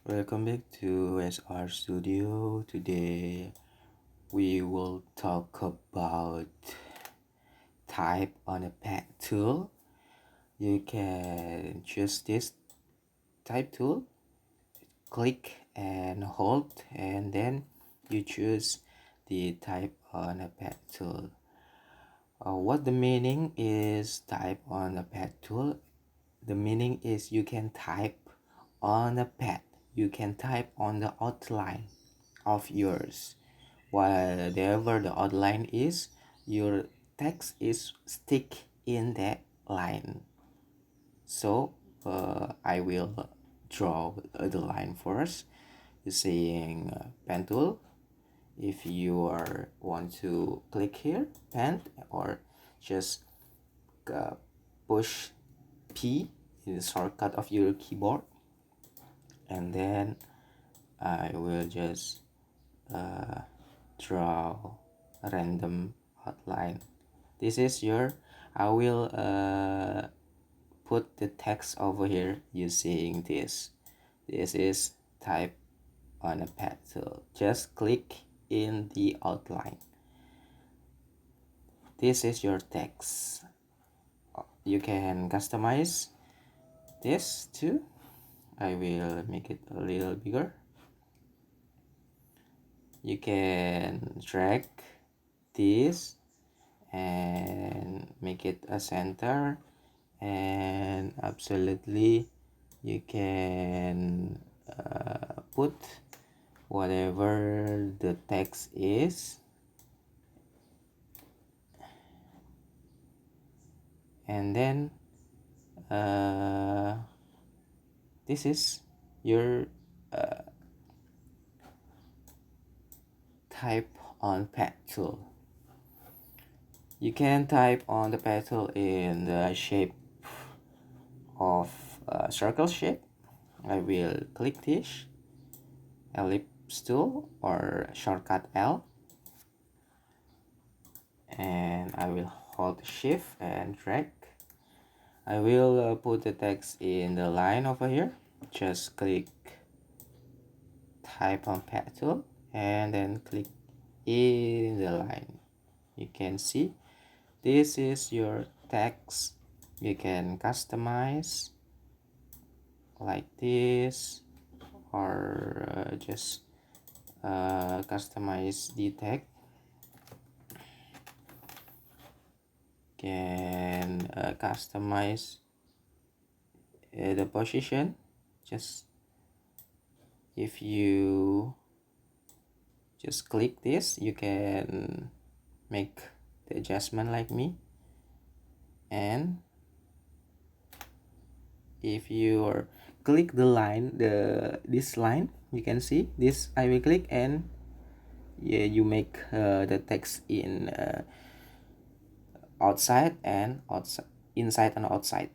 Welcome back to SR Studio. Today we will talk about type on a pad tool. You can choose this type tool, click and hold, and then you choose the type on a pad tool. What the meaning is type on a pad tool? The meaning is you can type on a pad. You can type on the outline of yours. Whatever the outline is, your text is stick in that line. So I will draw the line first using pen tool. If you want to click here, pen, or just push P in the shortcut of your keyboard, and then I will just draw a random outline. This is your I will put the text over here using this is type on a pad tool. Just click in the outline. This is your text. You can customize this too. I will make it a little bigger. You can drag this and make it a center, and absolutely you can put whatever the text is, and then this is your type on pad tool. You can type on the pad tool in the shape of circle shape. I will click this ellipse tool or shortcut L, and I will hold shift and drag. I will put the text in the line over here. Just click type on pad tool and then click in the line. You can see this is your text. You can customize like this, or just customize the text. Can customize the position. Just if you just click this, you can make the adjustment like me. And if you click the line, this line, you can see this. I will click, and yeah, you make the text in outside and outside, inside and outside.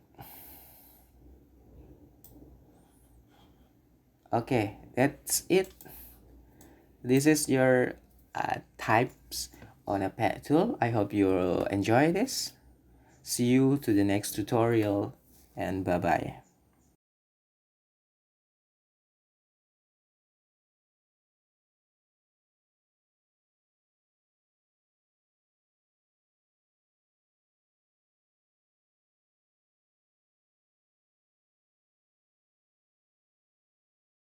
Okay, that's it. This is your types on a pad tool. I hope you enjoy this. See you to the next tutorial, and bye bye.